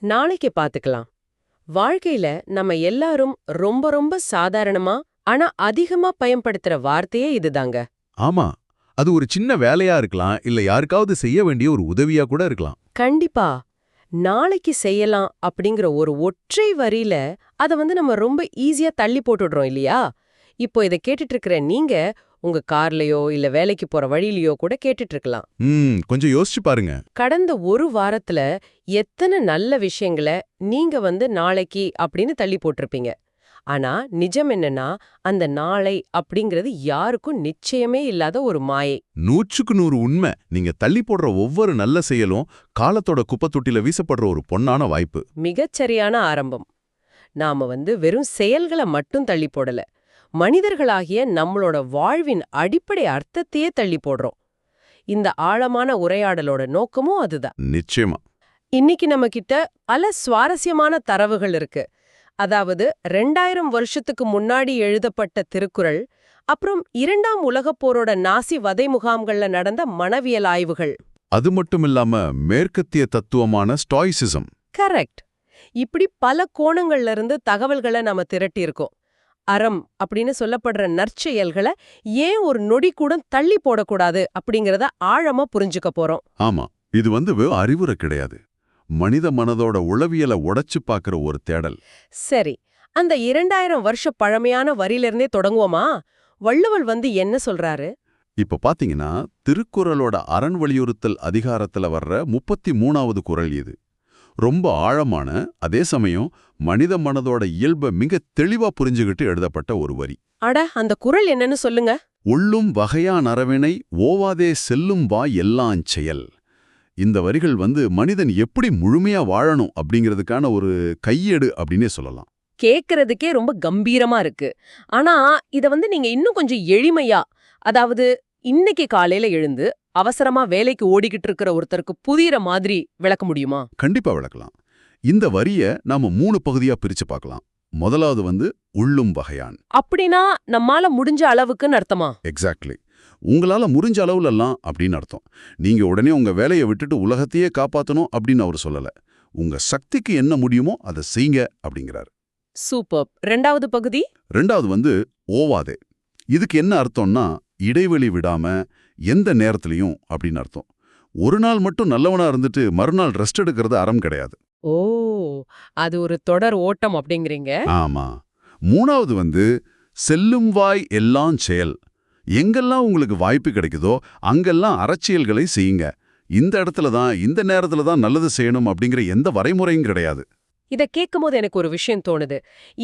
நாளைக்கு பாத்துக்கலாம். வாழ்க்கையில நம்ம எல்லாரும் ரொம்ப ரொம்ப சாதாரணமா ஆனா அதிகமா பயன்படுத்துற வார்த்தையே இதுதாங்க. ஆமா, அது ஒரு சின்ன வேலையா இருக்கலாம், இல்ல யாருக்காவது செய்ய வேண்டிய ஒரு உதவியா கூட இருக்கலாம். கண்டிப்பா. நாளைக்கு செய்யலாம் அப்படிங்கிற ஒரு ஒற்றை வரியில அத நம்ம ரொம்ப ஈஸியா தள்ளி போட்டுடுறோம் இல்லையா? இப்போ இத கேட்டுட்டு இருக்கிற நீங்க உங்க கார்லயோ இல்ல வேலைக்கு போற வழியிலயோ கூட கேட்டுட்டு இருக்கலாம். கொஞ்சம் யோசிச்சு பாருங்க. கடந்த ஒரு வாரத்துல எத்தனை நல்ல விஷயங்கள நீங்க நாளைக்கு அப்படின்னு தள்ளி போட்டிருப்பீங்க. ஆனா நிஜம் என்னன்னா, அந்த நாளை அப்படிங்கிறது யாருக்கும் நிச்சயமே இல்லாத ஒரு மாயை. 100க்கு 100 உண்மை. நீங்க தள்ளி போடுற ஒவ்வொரு நல்ல செயலும் காலத்தோட குப்பத்தொட்டில வீசப்படுற ஒரு பொன்னான வாய்ப்பு. மிகச்சரியான ஆரம்பம். நாம வெறும் செயல்களை மட்டும் தள்ளி போடல, மனிதர்களாகிய நம்மளோட வாழ்வின் அடிப்படை அர்த்தத்தையே தள்ளி போடுறோம். இந்த ஆழமான உரையாடலோட நோக்கமும் அதுதான். நிச்சயமா. இன்னைக்கு நம்ம கிட்ட பல சுவாரஸ்யமான தரவுகள் இருக்கு. அதாவது 2000 வருஷத்துக்கு முன்னாடி எழுதப்பட்ட திருக்குறள், அப்புறம் 2ஆம் உலகப் போரோட நாசி வதை முகாம்கள்ல நடந்த மனவியல் ஆய்வுகள். அது மட்டுமில்லாம மேற்கத்திய தத்துவமான ஸ்டாய்சிசம். கரெக்ட். இப்படி பல கோணங்கள்ல இருந்து தகவல்களை நாம திரட்டியிருக்கோம். அறம் அப்படின்னு சொல்லப்படுற நற்செயல்களை ஏன் ஒரு நொடி கூட தள்ளி போடக்கூடாது அப்படிங்கறத ஆழமா புரிஞ்சுக்க போறோம். ஆமா, இது வெறும் அறிவுரை கிடையாது. மனித மனதோட உளவியலை உடைச்சு பார்க்கிற ஒரு தேடல். சரி, அந்த 2000 வருஷ பழமையான வரியிலிருந்தே தொடங்குவோமா? வள்ளுவல் என்ன சொல்றாரு? இப்ப பாத்தீங்கன்னா, திருக்குறளோட அரண் வலியுறுத்தல் அதிகாரத்துல வர்ற 33வது குறள் இது. ரொம்ப ஆழமான, அதே சமயம் மனித மனதோட இயல்பை மிக தெளிவா புரிஞ்சுகிட்டு எழுதப்பட்ட ஒரு வரி. அட, அந்த குறள் என்னன்னு சொல்லுங்க. உள்ளும் வகையான் அறவினை ஓவாதே செல்லும் வா எல்லாஞ் செயல். இந்த வரிகள் மனிதன் எப்படி முழுமையா வாழணும் அப்படிங்கிறதுக்கான ஒரு கையேடு அப்படின்னே சொல்லலாம். கேக்குறதுக்கே ரொம்ப கம்பீரமா இருக்கு. ஆனா இத நீங்க இன்னும் கொஞ்சம் எளிமையா, அதாவது இன்னைக்கு காலையில எழுந்து அவசரமா வேலைக்கு ஓடிக்கிட்டு இருக்கிற ஒருத்தருக்கு புரியுற மாதிரி விளக்க முடியுமா? கண்டிப்பா விளக்கலாம். இந்த வரிய நாம 3 பகுதியா பிரிச்சு பார்க்கலாம். முதலாவது உள்ளும் வகையான். அப்படின்னா நம்மால முடிஞ்ச அளவுக்குன்னு அர்த்தமா? எக்ஸாக்ட்லி. உங்களால முடிஞ்ச அளவுலலாம் அப்படின்னு அர்த்தம். நீங்க உடனே உங்க வேலையை விட்டுட்டு உலகத்தையே காப்பாத்தணும் அப்படின்னு அவர் சொல்லல. உங்க சக்திக்கு என்ன முடியுமோ அதை செய்யுங்க அப்படிங்கிறார். சூப்பர். 2வது பகுதி? 2வது ஓவாதே. இதுக்கு என்ன அர்த்தம்னா, இடைவெளி விடாம எந்த நேரத்திலையும் அப்படின்னு அர்த்தம். ஒரு நாள் மட்டும் நல்லவனா இருந்துட்டு மறுநாள் ரெஸ்ட் எடுக்கிறது அறம் கிடையாது. ஓ, அது ஒரு தொடர் ஓட்டம் அப்படிங்கிறீங்க. ஆமா. 3வது செல்லும் வாய் எல்லாம் செயல். எங்கெல்லாம் உங்களுக்கு வாய்ப்பு கிடைக்குதோ அங்கெல்லாம் அறச்செயல்களை செய்யுங்க. இந்த இடத்துல தான், இந்த நேரத்துல தான் நல்லது செய்யணும் அப்படிங்கிற எந்த வரைமுறையும் கிடையாது. இத கேட்கும்போது எனக்கு ஒரு விஷயம் தோணுது.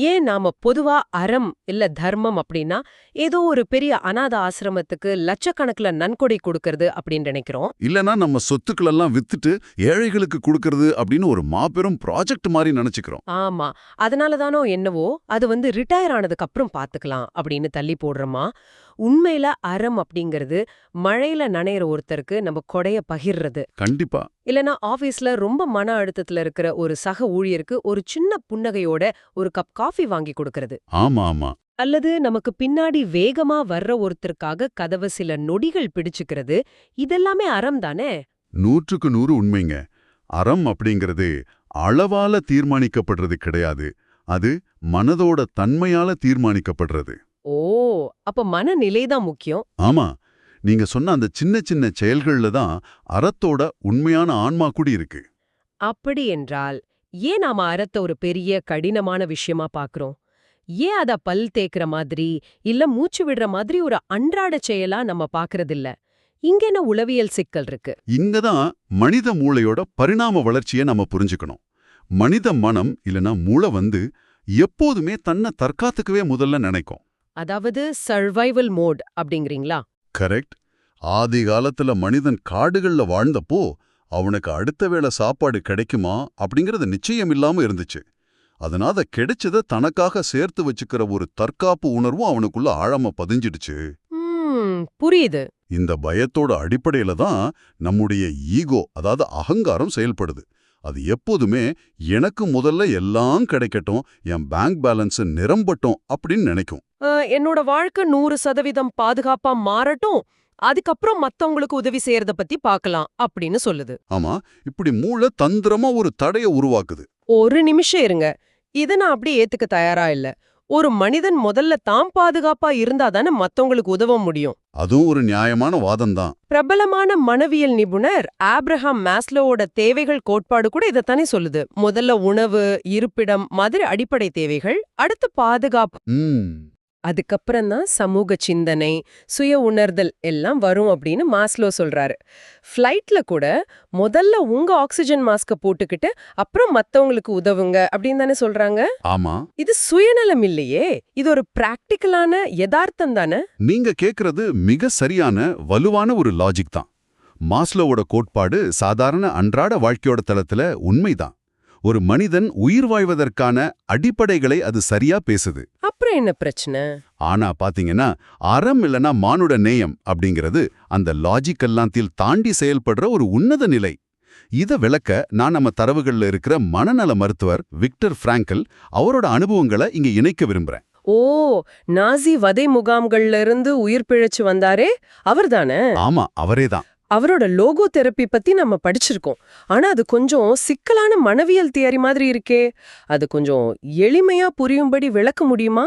ஏன் நாம பொதுவா அறம் இல்ல தர்மம் அப்படின்னா ஏதோ ஒரு பெரிய அநாத ஆசிரமத்துக்கு லட்சக்கணக்குல நன்கொடை கொடுக்கறது அப்படின்னு நினைக்கிறோம். இல்லனா நம்ம சொத்துக்களெல்லாம் வித்துட்டு ஏழைகளுக்கு கொடுக்கறது அப்படின்னு ஒரு மாபெரும் ப்ராஜெக்ட் மாதிரி நினைச்சுக்கிறோம். ஆமா, அதனாலதானோ என்னவோ அது ரிட்டையர் ஆனதுக்கு அப்புறம் பாத்துக்கலாம் அப்படின்னு தள்ளி போடுறோமா? உண்மையில அறம் அப்படிங்கிறது மழையில நனையிற ஒருத்தருக்கு நம்ம கொடைய பகிர்றது. கண்டிப்பா. இல்லனா ஆபீஸ்ல ரொம்ப மன அழுத்தத்துல இருக்கிற ஒரு சக ஊழியருக்கு ஒரு சின்ன புன்னகையோட ஒரு கப் காஃபி வாங்கி கொடுக்கறது. ஆமா ஆமா. அல்லது நமக்கு பின்னாடி வேகமா வர்ற ஒருத்தருக்காக கதவை சில நொடிகள் பிடிச்சுக்கிறது. இதெல்லாமே அறம் தானே? 100க்கு 100 உண்மைங்க. அறம் அப்படிங்கிறது அளவால தீர்மானிக்கப்படுறது கிடையாது. அது மனதோட தன்மையால தீர்மானிக்கப்படுறது. ஓ, அப்ப மனநிலைதான் முக்கியம். ஆமா, நீங்க சொன்ன அந்த சின்ன சின்ன செயல்கள்ல தான் அறத்தோட உண்மையான ஆன்மா கூடி இருக்கு. அப்படி என்றால் ஏன் நாம அறத்த ஒரு பெரிய கடினமான விஷயமா பாக்குறோம்? ஏன் அத பல் தேய்க்கிற மாதிரி இல்ல மூச்சு விடுற மாதிரி ஒரு அன்றாட செயலா நம்ம பாக்குறதில்ல? இங்க என்ன உளவியல் சிக்கல் இருக்கு? இங்கதான் மனித மூளையோட பரிணாம வளர்ச்சியை நம்ம புரிஞ்சுக்கணும். மனித மனம் இல்லனா மூளை எப்போதுமே தன்னை தற்காத்துக்கவே முதல்ல நினைக்கும். அதாவது சர்வைவல் மோட் அப்படிங்கிறீங்களா? கரெக்ட். ஆதி காலத்துல மனிதன் காடுகள்ல வாழ்ந்தப்போ அவனுக்கு அடுத்த வேளை சாப்பாடு கிடைக்குமா அப்படிங்கறது நிச்சயம் இல்லாம இருந்துச்சு. அதனால கிடைச்சத தனக்காக சேர்த்து வச்சுக்கிற ஒரு தற்காப்பு உணர்வும் அவனுக்குள்ள ஆழமா பதிஞ்சிடுச்சு. புரியுது. இந்த பயத்தோட அடிப்படையில தான் நம்முடைய ஈகோ, அதாவது அகங்காரம் செயல்படுது. அது எப்போதுமே எனக்கு முதல்ல எல்லாம் கிடைக்கட்டும், என் பேங்க் பேலன்ஸ் நிரம்பட்டும் அப்படின்னு நினைக்கும். என்னோட வாழ்க்கை 100% பாதுகாப்பா மாறட்டும் அதுக்கப்புறம் மத்தவங்களுக்கு உதவி செய்யறத பத்தி பார்க்கலாம் அப்படின்னு சொல்லுது. ஆமா, இப்படி மூளை தந்திரமா ஒரு தடைய உருவாக்குது. ஒரு நிமிஷம் இருங்க. இத நான் அப்படியே ஏத்துக்க தயாரா இல்ல. ஒரு மனிதன் முதல்ல தாம் பாதுகாப்பா இருந்தா தானே மத்தவங்களுக்கு உதவ முடியும். அதுவும் ஒரு நியாயமான வாதம்தான். பிரபலமான மனவியல் நிபுணர் ஆப்ரஹாம் மாஸ்லோவோட தேவைகள் கோட்பாடு கூட இதத்தானே சொல்லுது. முதல்ல உணவு, இருப்பிடம் மாதிரி அடிப்படை தேவைகள், அடுத்து பாதுகாப்பு, அதுக்கப்புறம் தான் சமூக சிந்தனை, சுய உணர்தல் எல்லாம் வரும் அப்படின்னு மாஸ்லோ சொல்றாரு. ஃப்ளைட்ல கூட முதல்ல உங்க ஆக்சிஜன் மாஸ்க போட்டுக்கிட்டு அப்புறம் மத்தவங்களுக்கு உதவுங்க அப்படின்னு தானே சொல்றாங்க. ஆமா, இது சுயநலம் இல்லையே, இது ஒரு பிராக்டிக்கலான யதார்த்தம் தானே. நீங்க கேக்குறது மிக சரியான வலுவான ஒரு லாஜிக் தான். மாஸ்லோவோட கோட்பாடு சாதாரண அன்றாட வாழ்க்கையோட தளத்துல உண்மைதான். ஒரு மனிதன் உயிர் வாழ்வதற்கான அடிப்படைகளை அது சரியா பேசுது. அப்புறம் என்ன பிரச்சனை? ஆனா பாத்தீங்கன்னா, அறம் இல்லனா மானுட நேயம் அப்படிங்கிறது அந்த லாஜிக் எல்லாத்தையும் தாண்டி செயல்படுற ஒரு உன்னத நிலை. இத விளக்க நான் நம்ம தரவுகள்ல இருக்கிற மனநல மருத்துவர் விக்டர் பிராங்கல் அவரோட அனுபவங்களை இங்க இணைக்க விரும்புறேன். ஓ, நாசி வதை முகாம்கள்ல இருந்து உயிர் பிழைச்சு வந்தாரே அவர்தானே? ஆமா, அவரேதான். அவரோட லோகோ தெரப்பி பத்தி நம்ம படிச்சிருக்கோம். ஆனா அது கொஞ்சம் சிக்கலான மனவியல் தியரி மாதிரி இருக்கே. அது கொஞ்சம் எளிமையா புரியும்படி விளக்க முடியுமா?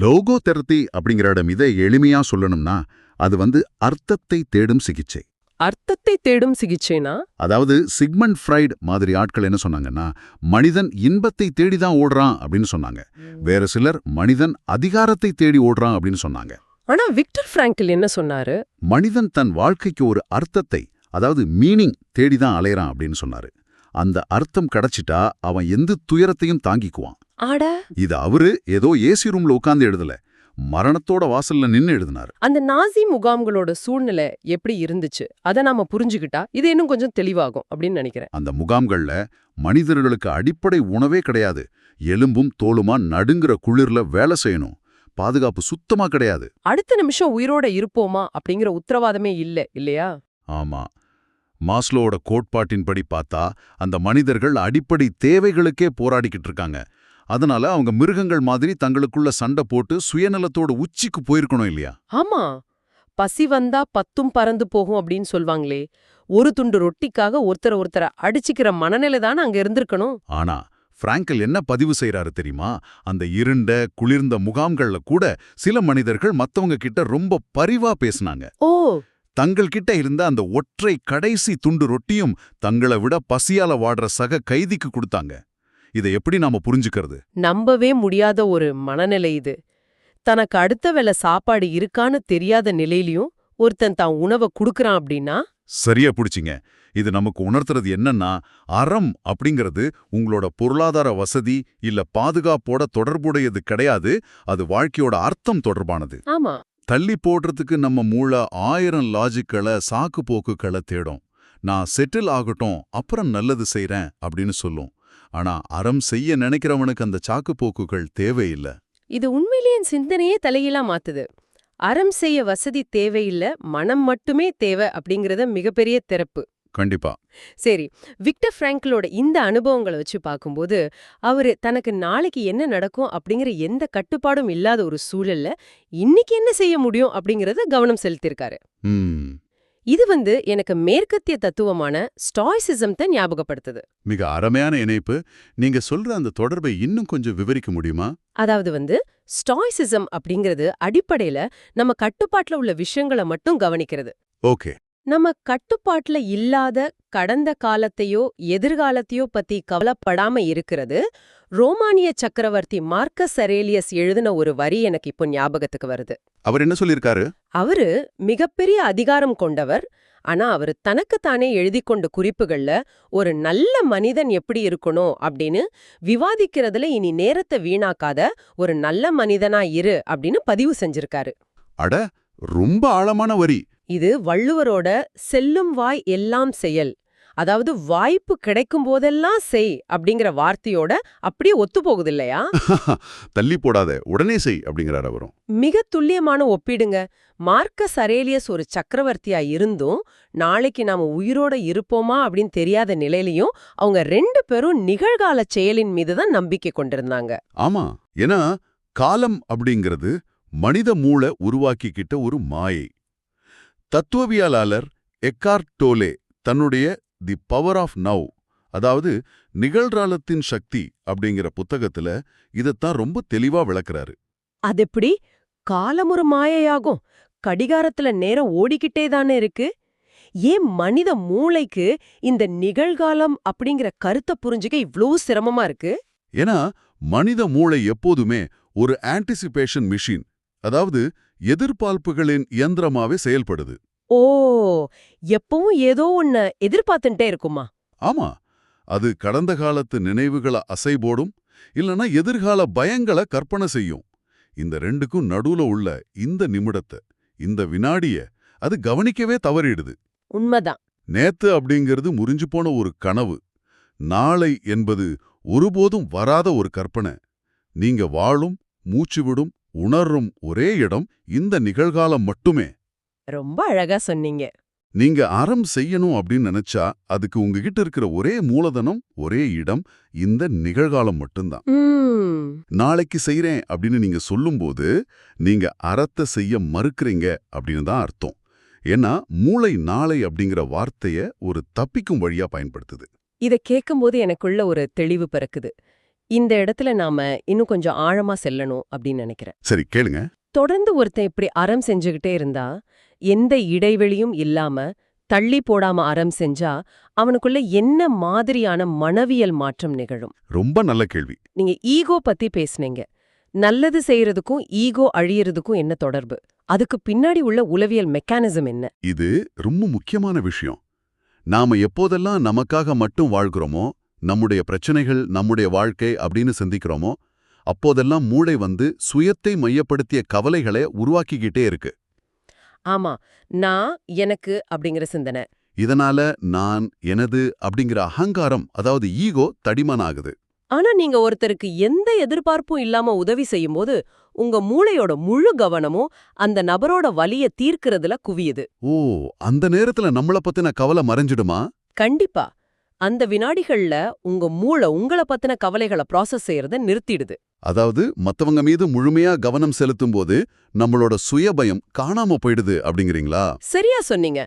லோகோ தெரப்பி அப்படிங்கிற இடம் இதை எளிமையா சொல்லணும்னா அது அர்த்தத்தை தேடும் சிகிச்சை. அர்த்தத்தை தேடும் சிகிச்சைனா? அதாவது சிக்மண்ட் ஃப்ரைட் மாதிரி ஆட்கள் என்ன சொன்னாங்கன்னா, மனிதன் இன்பத்தை தேடிதான் ஓடுறான் அப்படின்னு சொன்னாங்க. வேற சிலர் மனிதன் அதிகாரத்தை தேடி ஓடுறான் அப்படின்னு சொன்னாங்க. ஆனா விக்டர் பிராங்கல் என்ன சொன்னாரு? மனிதன் தன் வாழ்க்கைக்கு ஒரு அர்த்தத்தை, அதாவது மீனிங் தேடிதான் அலையறான் அப்படின்னு சொன்னாரு. அந்த அர்த்தம் கிடைச்சிட்டா அவன் எந்த துயரத்தையும் தாங்கிக்குவான். ஆட, இது அவரு ஏதோ ஏசி ரூம்ல உட்கார்ந்து எழுதல, மரணத்தோட வாசல்ல நின்னு எழுதினாரு. அந்த நாசி முகாம்களோட சூழ்நிலை எப்படி இருந்துச்சு அத நாம புரிஞ்சுக்கிட்டா இது இன்னும் கொஞ்சம் தெளிவாகும் அப்படின்னு நினைக்கிறேன். அந்த முகாம்கள்ல மனிதர்களுக்கு அடிப்படை உணவே கிடையாது. எலும்பும் தோலுமா நடுங்குற குளிர்ல வேலை செய்யணும். பாதுகாப்பு சுத்தமா கிடையாது. அடுத்த நிமிஷம் உயிரோட இருப்போமா அப்படிங்கிற உத்தரவாதமே இல்லையா? ஆமா, மாஸ்லோவோட கோட்பாட்டின்படி பார்த்தா அந்த மனிதர்கள் அடிப்படை தேவைகளுக்கே போராடிக்கிட்டு இருக்காங்க. அதனால அவங்க மிருகங்கள் மாதிரி தங்களுக்குள்ள சண்டை போட்டு சுயநலத்தோட உச்சிக்கு போயிருக்கணும் இல்லையா? ஆமா, பசி வந்தா பத்தும் பறந்து போகும் அப்படின்னு சொல்வாங்களே, ஒரு துண்டு ரொட்டிக்காக ஒருத்தரை அடிச்சுக்கிற மனநிலை தானே அங்க இருந்திருக்கணும். ஆனா பிராங்கல் என்ன பதிவு செய்யறாரு தெரியுமா? அந்த இருண்ட குளிர்ந்த முகாம்கள்ல கூட சில மனிதர்கள் மத்தவங்க கிட்ட ரொம்ப பரிவா பேசினாங்க. ஓ, தங்கள் கிட்ட இருந்த அந்த ஒற்றை கடைசி துண்டு ரொட்டியும் தங்களை விட பசியால வாடுற சக கைதிக்கு கொடுத்தாங்க. இதை எப்படி நாம புரிஞ்சுக்கிறது? நம்பவே முடியாத ஒரு மனநிலை இது. தனக்கு அடுத்த வேளை சாப்பாடு இருக்கான்னு தெரியாத நிலையிலயும் ஒருத்தன் தான் உணவை குடுக்கறான் அப்படின்னா? சரியா புடிச்சிங்க. இது நமக்கு உணர்த்துறது என்னன்னா, அறம் அப்படிங்கிறது உங்களோட பொருளாதார வசதி இல்ல பாதுகாப்போட தொடர்புடையது கிடையாது. அது வாழ்க்கையோட அர்த்தம் தொடர்பானது. ஆமா, தள்ளி போடுறதுக்கு நம்ம மூளை 1000 லாஜிக்களை, சாக்கு போக்குகளை தேடும். நான் செட்டில் ஆகட்டும், அப்புறம் நல்லது செய்றேன் அப்படின்னு சொல்லும். ஆனா அறம் செய்ய நினைக்கிறவனுக்கு அந்த சாக்கு போக்குகள் தேவையில்லை. இது உண்மையிலேயே என் சிந்தனையே தலைகீழா மாத்துது. அறம் செய்ய வசதி தேவையில்ல, மனம் மட்டுமே தேவை அப்படிங்கறத மிகப்பெரிய திறப்பு. கண்டிப்பா. சரி, விக்டர் பிராங்கலோட இந்த அனுபவங்களை வச்சு பார்க்கும்போது அவரு தனக்கு நாளைக்கு என்ன நடக்கும் அப்படிங்கிற எந்த கட்டுப்பாடும் இல்லாத ஒரு சூழல்ல இன்னைக்கு என்ன செய்ய முடியும் அப்படிங்கறத கவனம் செலுத்திருக்காரு. இது எனக்கு மேற்கத்திய தத்துவமான ஸ்டாய்சிசம் தான் ஞாபகப்படுத்துது. மிக அருமையான இணைப்பு. நீங்க சொல்ற அந்த தொடர்பை இன்னும் கொஞ்சம் விவரிக்க முடியுமா? அதாவது ஸ்டாய்சிசம் அப்படிங்கிறது அடிப்படையில நம்ம கட்டுப்பாட்டுல உள்ள விஷயங்களை மட்டும் கவனிக்கிறது. ஓகே. நம்ம கட்டுப்பாட்டுல இல்லாத கடந்த காலத்தையோ எதிர்காலத்தையோ பத்தி கவலைப்படாம இருக்கிறது. ரோமானிய சக்கரவர்த்தி மார்க்கஸ் அரேலியஸ் எழுதின ஒரு வரி எனக்கு இப்போ ஞாபகத்துக்கு வருது. அவர் என்ன சொல்லிருக்காரு? அவரு மிகப்பெரிய அதிகாரம் கொண்டவர். ஆனா அவரு தனக்குத்தானே எழுதி கொண்ட குறிப்புகள்ல ஒரு நல்ல மனிதன் எப்படி இருக்கணும் அப்படின்னு விவாதிக்கிறதுல இனி நேரத்தை வீணாக்காத ஒரு நல்ல மனிதனா இரு அப்படின்னு பதிவு செஞ்சிருக்காரு. அட, ரொம்ப ஆழமான வரி. இது வள்ளுவரோட செல்லும் வாய் எல்லாம் செயல், அதாவது வாய்ப்பு கிடைக்கும் போதெல்லாம் செய் அப்படிங்கிற வார்த்தையோட அப்படியே ஒத்து போகுது இல்லையா? தள்ளி போடாத, உடனே செய் அப்படிங்கிறார் அவரும். மிக துல்லியமான ஒப்பீடுங்க. மார்க்கஸ் அரேலியஸ் ஒரு சக்கரவர்த்தியா இருந்தும் நாளைக்கு நாம உயிரோட இருப்போமா அப்படின்னு தெரியாத நிலையிலையும் அவங்க 2 பேரும் நிகழ்கால செயலின் மீதுதான் நம்பிக்கை கொண்டிருந்தாங்க. ஆமா, ஏன்னா காலம் அப்படிங்கிறது மனித மூளை உருவாக்கிக்கிட்ட ஒரு மாயை. தத்துவவியலாளர் எக்கார்ட் டோலே தன்னுடைய தி பவர் ஆஃப் நவ், அதாவது நிகழ்காலத்தின் சக்தி அப்படிங்கிற புத்தகத்துல இதத்தான் ரொம்ப தெளிவா விளக்குறாரு. அதெப்படி? காலம் ஒரு மாயையாகும். கடிகாரத்துல நேரம் ஓடிக்கிட்டே தானே இருக்கு. ஏன் மனித மூளைக்கு இந்த நிகழ்காலம் அப்படிங்கிற கருத்தை புரிஞ்சுக்க இவ்ளோ சிரமமா இருக்கு? ஏன்னா மனித மூளை எப்போதுமே ஒரு ஆன்டிசிபேஷன் மிஷின், அதாவது எதிர்பார்ப்புகளின் இயந்திரமாவே செயல்படுது. ஓ, எப்பவும் ஏதோ ஒன்ன எதிர்பார்த்துட்டே இருக்குமா? ஆமா, அது கடந்த காலத்து நினைவுகளை அசைபோடும், இல்லனா எதிர்கால பயங்களை கற்பனை செய்யும். இந்த ரெண்டுக்கும் நடுவுல உள்ள இந்த நிமிடத்தை, இந்த வினாடிய அது கவனிக்கவே தவறிடுது. உண்மைதான். நேத்து அப்படிங்கிறது முறிஞ்சு போன ஒரு கனவு. நாளை என்பது ஒருபோதும் வராத ஒரு கற்பனை. நீங்க வாழும், மூச்சுவிடும், உணர்றும் ஒரே இடம் இந்த நிகழ்காலம் மட்டுமே. ரொம்ப அழகா சொன்னீங்க. நீங்க அறம் செய்யணும் அப்படின்னு நினைச்சா அதுக்கு உங்ககிட்ட இருக்கிற ஒரே மூலதனம், ஒரே இடம் இந்த நிகழ்காலம் மட்டும்தான். நாளைக்கு செய்றேன் அப்படின்னு நீங்க சொல்லும்போது நீங்க அறத்தை செய்ய மறுக்கிறீங்க அப்படின்னு தான் அர்த்தம். ஏன்னா மூளை நாளை அப்படிங்கிற வார்த்தைய ஒரு தப்பிக்கும் வழியா பயன்படுத்துது. இத கேட்கும்போது எனக்குள்ள ஒரு தெளிவு பிறக்குது. இந்த இடத்துல நாம இன்னும் கொஞ்சம் ஆழமா செல்லணும் அப்படின்னு நினைக்கிறேன். சரி, கேளுங்க. தொடர்ந்து ஒருத்தன் இப்படி அறம் செஞ்சுகிட்டே இருந்தா, எந்த இடைவெளியும் இல்லாம தள்ளி போடாம அறம் செஞ்சா அவனுக்குள்ள என்ன மாதிரியான மனவியல் மாற்றம் நிகழும்? ரொம்ப நல்ல கேள்வி. நீங்க ஈகோ பத்தி பேசுனீங்க. நல்லது செய்யறதுக்கும் ஈகோ அழியறதுக்கும் என்ன தொடர்பு? அதுக்கு பின்னாடி உள்ள உளவியல் மெக்கானிசம் என்ன? இது ரொம்ப முக்கியமான விஷயம். நாம எப்போதெல்லாம் நமக்காக மட்டும் வாழ்கிறோமோ, நம்முடைய பிரச்சனைகள் நம்முடைய வாழ்க்கை அப்படின்னு சிந்திக்கிறோமோ, அப்போதெல்லாம் மூளை சுயத்தை மையப்படுத்திய கவலைகளை உருவாக்கிக்கிட்டே இருக்கு. ஆமா, நான் எனக்கு அப்படிங்கிற சிந்தனை. இதனால நான் எனது அப்படிங்கிற அகங்காரம், அதாவது ஈகோ தடிமனாகுது. ஆனா நீங்க ஒருத்தருக்கு எந்த எதிர்பார்ப்பும் இல்லாம உதவி செய்யும்போது உங்க மூளையோட முழு கவனமும் அந்த நபரோட வலிய தீர்க்கறதுல குவியுது. ஓ, அந்த நேரத்துல நம்மள பத்தின கவலை மறைஞ்சிடுமா? கண்டிப்பா. அந்த வினாடிகள்ல உங்க மூளை உங்கள பத்தின கவலைகளை ப்ராசஸ் செய்யறத நிறுத்திடுது. அதாவது மத்தவங்க மீது முழுமையா கவனம் செலுத்தும் போது நம்மளோட சுயபயம் காணாம போயிடுது அப்படிங்கிறீங்களா? சரியா சொன்னீங்க.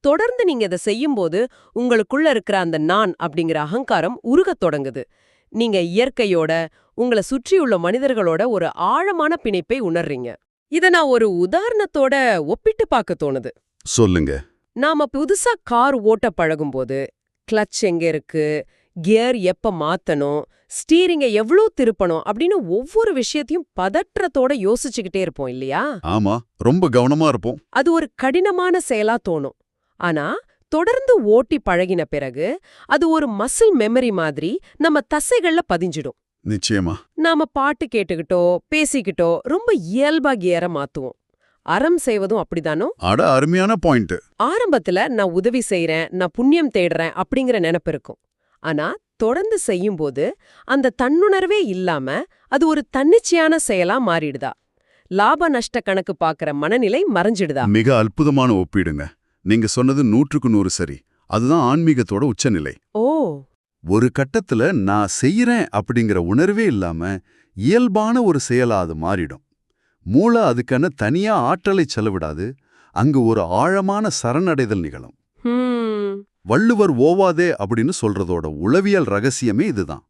தொடர்ந்து நீங்க இதை செய்யும்போது உங்களுக்குள்ள இருக்கிற அந்த நான் அப்படிங்கிற அகங்காரம் உருகத் தொடங்குது. நீங்க இயற்கையோட, உங்களை சுற்றியுள்ள மனிதர்களோட ஒரு ஆழமான பிணைப்பை உணர்றீங்க. இத நான் ஒரு உதாரணத்தோட ஒப்பிட்டு பார்க்க தோணுது. சொல்லுங்க. நாம புதுசா கார் ஓட்ட பழகும்போது கிளட்ச் எங்க இருக்கு, கியர் எப்ப மாத்தணும், ஸ்டீரிங்க எவ்ளோ திருப்பணும் அப்படின்னு ஒவ்வொரு விஷயத்தையும் பதற்றத்தோட யோசிச்சுக்கிட்டே இருப்போம் இல்லையா? ஆமா, ரொம்ப கவனமா இருப்போம். அது ஒரு கடினமான செயலா தோணும். ஆனா தொடர்ந்து ஓட்டி பழகின பிறகு அது ஒரு மசில் மெமரி மாதிரி நம்ம தசைகள்ல பதிஞ்சிடும். நிச்சயமா. நாம பாட்டு கேட்டுக்கிட்டோ பேசிக்கிட்டோ ரொம்ப இயல்பா கியரை மாத்துவோம். அறம் செய்வதும் அப்படிதானோ? அட, அருமையான பாயிண்ட். ஆரம்பத்துல நான் உதவி செய்யறேன், நான் புண்ணியம் தேடுறேன் அப்படிங்கிற நினைப்பு இருக்கும். ஆனா தொடர்ந்து செய்யும்போது அந்த தன்னுணர்வே இல்லாம அது ஒரு தன்னிச்சையான செயலா மாறிடுதா? லாப நஷ்ட கணக்கு பாக்குற மனநிலை மறைஞ்சிடுதா? மிக அற்புதமான ஒப்பீடுங்க. நீங்க சொன்னது 100க்கு 100 சரி. அதுதான் ஆன்மீகத்தோட உச்சநிலை. ஓ, ஒரு கட்டத்துல நான் செய்யறேன் அப்படிங்கிற உணர்வே இல்லாம இயல்பான ஒரு செயலா அது மாறிடும். மூளை அதுக்கான தனியா ஆற்றலை செலவிடாது. அங்கு ஒரு ஆழமான சரணடைதல் நிகழும். வள்ளுவர் ஓவாதே அப்படின்னு சொல்றதோட உளவியல் ரகசியமே இதுதான்.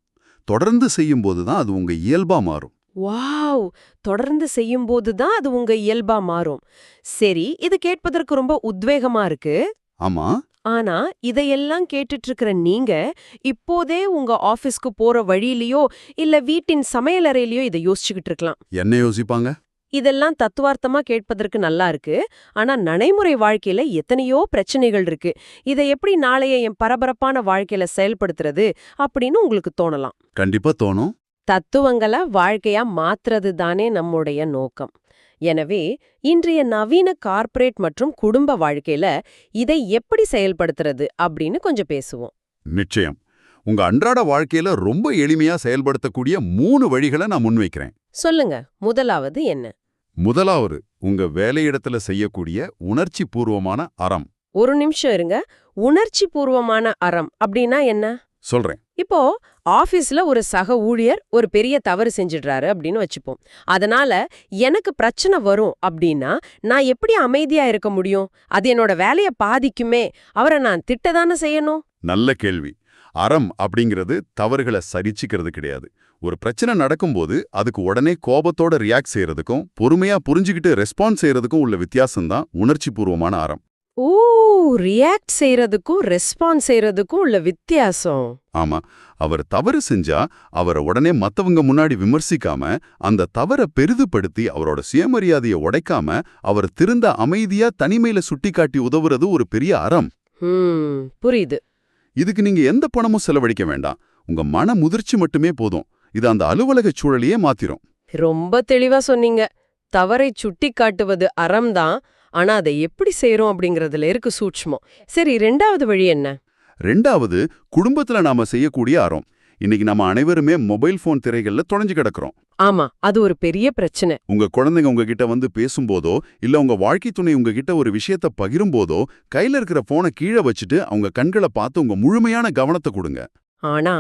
தொடர்ந்து செய்யும்போதுதான் அது உங்க இயல்பா மாறும். வாவ்! தொடர்ந்து செய்யும்போது தான் அது உங்க இயல்பா மாறும். சரி, இது கேட்பதற்கு ரொம்ப உத்வேகமா இருக்கு. ஆமா. ஆனா இதையெல்லாம் கேட்டுட்டு இருக்கிற நீங்க இப்போதே உங்க ஆபீஸ்க்கு போற வழியிலயோ இல்ல வீட்டின் சமையலறையிலயோ இதை யோசிச்சுக்கிட்டு இருக்கலாம். என்ன யோசிப்பாங்க? இதெல்லாம் தத்துவார்த்தமா கேட்பதற்கு நல்லா இருக்கு. ஆனா நடைமுறை வாழ்க்கையில எத்தனையோ பிரச்சனைகள் இருக்கு. இதை எப்படி நாளைய என் பரபரப்பான வாழ்க்கையில செயல்படுத்துறது அப்படின்னு உங்களுக்கு தோணலாம். கண்டிப்பா தோணும். தத்துவங்களை வாழ்க்கையா மாத்துறது தானே நம்முடைய நோக்கம். எனவே இன்றைய நவீன கார்ப்பரேட் மற்றும் குடும்ப வாழ்க்கையில இதை எப்படி செயல்படுத்துறது அப்படின்னு கொஞ்சம் பேசுவோம். நிச்சயம். உங்க அன்றாட வாழ்க்கையில ரொம்ப எளிமையா செயல்படுத்தக்கூடிய 3 வழிகளை நான் முன்வைக்கிறேன். சொல்லுங்க, முதலாவது என்ன? முதலாவது, உங்க வேலையிடத்துல செய்யக்கூடிய உணர்ச்சி பூர்வமான அறம். ஒரு நிமிஷம் இருங்க. உணர்ச்சி பூர்வமான அறம் அப்படின்னா என்ன? சொல்றேன். இப்போ ஆபீஸ்ல ஒரு சக ஊழியர் ஒரு பெரிய தவறு செஞ்சிடுறாரு அப்படின்னு வச்சுப்போம். அதனால எனக்கு பிரச்சனை வரும் அப்படின்னா நான் எப்படி அமைதியா இருக்க முடியும்? அது என்னோட வேலைய பாதிக்குமே. அவரை நான் திட்டதானே செய்யணும். நல்ல கேள்வி. அறம் அப்படிங்கிறது தவறுகளை சரிச்சுக்கிறது கிடையாது. ஒரு பிரச்சனை நடக்கும்போது அதுக்கு உடனே கோபத்தோட ரியாக்ட் செய்யறதுக்கும் பொறுமையா புரிஞ்சுக்கிட்டு ரெஸ்பான்ஸ் செய்யறதுக்கும் உள்ள வித்தியாசம்தான் உணர்ச்சிபூர்வமான அறம். ஓ, ரியாக்ட் செய்யறதுக்கும் ரெஸ்பான்ஸ் செய்யறதுக்கும் உள்ள வித்தியாசம். ஆமா, அவர் தவறு செஞ்சா அவரை உடனே மத்தவங்க முன்னாடி விமர்சிக்காம அந்த தவறை பெரிதுபடுத்தி அவரோட சுயமரியாதையை உடைக்காம அவர் திருந்த அமைதியா தனிமையில சுட்டிக்காட்டி உதவுறது ஒரு பெரிய அறம். புரியுது. இதுக்கு நீங்க எந்த பணமும் செலவழிக்க வேண்டாம். உங்க மன முதிர்ச்சி மட்டுமே போதும். இது அந்த அலுவலக சூழலையே மாத்திரும். ரொம்ப தெளிவா சொன்னீங்க. தவறை சுட்டி காட்டுவது அறம்தான். ஆனா அதை எப்படி செய்யறோம் அப்படிங்கறதுல இருக்கு சூட்சுமம். சரி, ரெண்டாவது வழி என்ன? ரெண்டாவது, குடும்பத்துல நாம செய்யக்கூடிய அறம். இன்னைக்கு நம்ம அனைவருமே மொபைல் போன் திரைகள்ல தொலைஞ்சு கிடக்குறோம். ஆமா, அது ஒரு பெரிய பிரச்சனை. உங்க குழந்தைங்க உங்ககிட்ட வந்து பேசும்போதோ இல்ல உங்க வாழ்க்கை துணை உங்ககிட்ட ஒரு விஷயத்த பகிரும்போதோ கையில இருக்கிற போனை கீழே வச்சுட்டு அவங்க கண்களை பார்த்து உங்க முழுமையான கவனத்தை கொடுங்க. ஆனா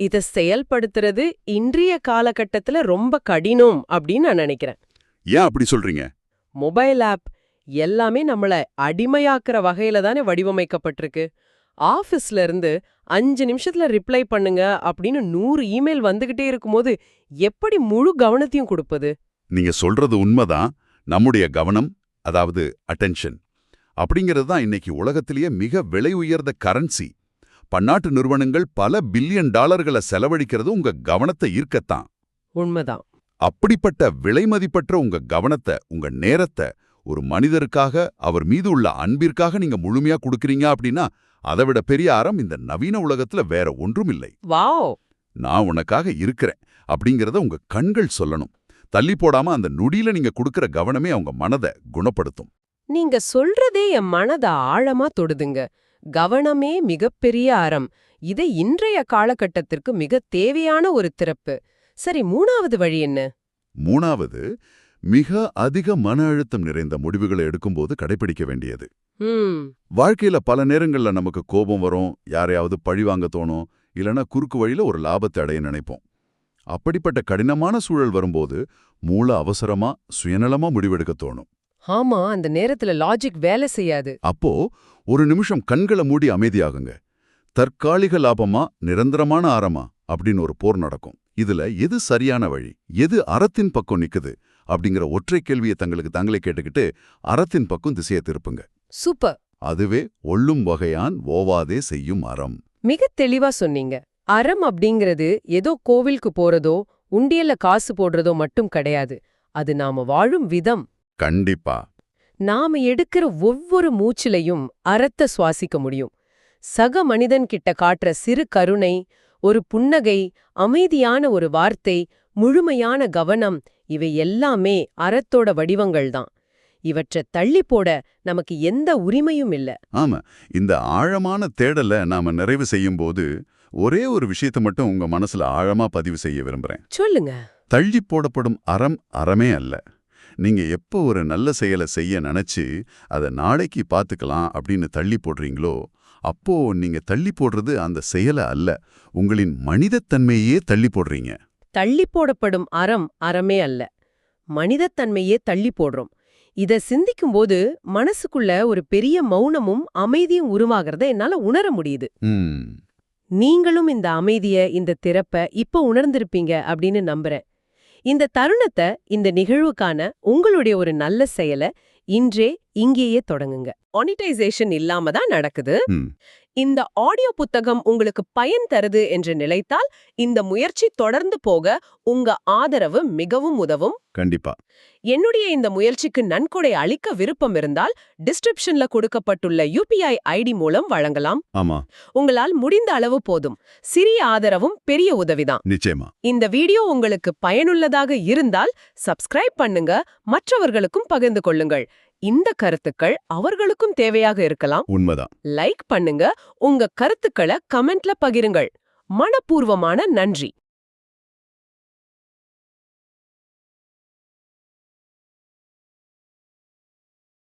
இத செயல்படுத்துறது இன்றைய காலகட்டத்துல ரொம்ப கடினம் அப்படின்னு நான் நினைக்கிறேன். ஏன் அப்படி சொல்றீங்க? மொபைல் ஆப் எல்லாமே நம்மள அடிமையாக்குற வகையில தானே வடிவமைக்கப்பட்டிருக்கு. ஆபீஸ்ல இருந்து 5 நிமிஷத்துல ரிப்ளை பண்ணுங்க அப்படின்னு 100 இமெயில் வந்துகிட்டே இருக்கும்போது எப்படி முழு கவனத்தையும் கொடுப்பது? நீங்க சொல்றது உண்மைதான். நம்முடைய கவனம், அதாவது அட்டென்ஷன் அப்படிங்கிறது தான் இன்னைக்கு உலகத்திலேயே மிக விலை உயர்ந்த கரன்சி. பன்னாட்டு நிறுவனங்கள் பல பில்லியன் டாலர்களை செலவழிக்கிறது உங்க கவனத்தை ஈர்க்கத்தான். உண்மைதான். அப்படிப்பட்ட விலை மதிப்பற்ற உங்க கவனத்தை, உங்க நேரத்தை ஒரு மனிதருக்காக, அவர் மீது உள்ள அன்பிற்காக நீங்க முழுமையா கொடுக்கறீங்க அப்படின்னா அதை விட பெரிய அறம் இந்த நவீன உலகத்துல வேற ஒன்றும் இல்லை. வாவ்! நான் உனக்காக இருக்கிறேன் அப்படிங்கறத உங்க கண்கள் சொல்லணும். தள்ளி போடாம அந்த நொடியில நீங்க கொடுக்கிற கவனமே அவங்க மனதை குணப்படுத்தும். நீங்க சொல்றதே என் மனத ஆழமா தொடுதுங்க. கவனமே மிகப்பெரிய அறம். இதை இன்றைய காலகட்டத்திற்கு மிக தேவையான ஒரு திறப்பு. சரி, மூணாவது வழி என்ன? மூணாவது, மிக அதிக மன அழுத்தம் நிறைந்த முடிவுகளை எடுக்கும்போது கடைபிடிக்க வேண்டியது. வாழ்க்கையில பல நேரங்கள்ல நமக்கு கோபம் வரும், யாரையாவது பழிவாங்க தோணும், இல்லனா குறுக்கு வழியில ஒரு லாபத்தை அடைய நினைப்போம். அப்படிப்பட்ட கடினமான சூழல் வரும்போது மூளை அவசரமா சுயநலமா முடிவெடுக்க தோணும். ஆமா, அந்த நேரத்துல லாஜிக் வேலை செய்யாது. அப்போ ஒரு நிமிஷம் கண்களை மூடி அமைதியாகுங்க. தற்காலிக லாபமா நிரந்தரமான அறமா அப்படின்னு ஒரு போர் நடக்கும். இதுல எது சரியான வழி, எது அறத்தின் பக்கம் நிக்குது அப்படிங்கிற ஒற்றை கேள்வியை தங்களுக்கு தாங்களே கேட்டுக்கிட்டு அறத்தின் பக்கம் திசையை திருப்புங்க. சூப்பர். அதுவே ஒள்ளும் வகையான் ஓவாதே செய்யும் அறம். மிக தெளிவா சொன்னீங்க. அறம் அப்படிங்கிறது ஏதோ கோவிலுக்கு போறதோ உண்டியல்ல காசு போடுறதோ மட்டும் கிடையாது. அது நாம வாழும் விதம். கண்டிப்பா. நாம எடுக்கிற ஒவ்வொரு மூச்சிலையும் அறத்தை சுவாசிக்க முடியும். சக மனிதன் கிட்ட காட்டுற சிறு கருணை, ஒரு புன்னகை, அமைதியான ஒரு வார்த்தை, முழுமையான கவனம், இவை எல்லாமே அறத்தோட வடிவங்கள்தான். இவற்றை தள்ளி போட நமக்கு எந்த உரிமையும் இல்ல. ஆமா, இந்த ஆழமான தேடலை நாம நிறைவு செய்யும்போது ஒரே ஒரு விஷயத்தை மட்டும் உங்க மனசுல ஆழமா பதிவு செய்ய விரும்புறேன். சொல்லுங்க. தள்ளி போடப்படும் அறம் அறமே அல்ல. நீங்க எப்போ ஒரு நல்ல செயலை செய்ய நினைச்சு அதை நாளைக்கு பார்த்துக்கலாம் அப்படின்னு தள்ளி போடுறீங்களோ, அப்போ நீங்க தள்ளி போடுறது அந்த செயலை அல்ல, உங்களின் மனிதத்தன்மையே தள்ளி போடுறீங்க. தள்ளி போடப்படும் அறம் அறமே அல்ல, மனிதத்தன்மையே தள்ளி போடுறோம். இத சிந்திக்கும்போது மனசுக்குள்ள ஒரு பெரிய மௌனமும் அமைதியும் உருவாகிறத என்னால உணர முடியுது. நீங்களும் இந்த அமைதிய, இந்த திறப்ப இப்ப உணர்ந்திருப்பீங்க அப்படின்னு நம்புறேன். இந்த தருணத்தை, இந்த நிகழ்வுக்கான உங்களுடைய ஒரு நல்ல செயலை இன்றே இங்கேயே தொடங்குங்க. மானிட்டைசேஷன் இல்லாம தான் நடக்குது. இந்த ஆடியோ புத்தகம் உங்களுக்கு பயன் தருது என்று நினைத்தால் இந்த முயற்சி தொடர்ந்து போக உங்க ஆதரவு மிகவும் உதவும். கண்டிப்பா. என்னுடைய இந்த முயற்சிக்கு நன்கொடை அளிக்க விருப்பம் இருந்தால் டிஸ்கிரிப்ஷன்ல கொடுக்கப்பட்டுள்ள UPI ID மூலம் வழங்கலாம். ஆமா, உங்களால் முடிந்த அளவு போதும். சிறிய ஆதரவும் பெரிய உதவிதான். நிச்சயமா. இந்த வீடியோ உங்களுக்கு பயனுள்ளதாக இருந்தால் சப்ஸ்கிரைப் பண்ணுங்க, மற்றவர்களுக்கும் பகிர்ந்து கொள்ளுங்கள். இந்த கருத்துக்கள் அவர்களுக்கும் தேவையாக இருக்கலாம். உண்மைதான். லைக் பண்ணுங்க, உங்க கருத்துக்களை கமெண்ட்ல பகிருங்கள். மனப்பூர்வமான நன்றி.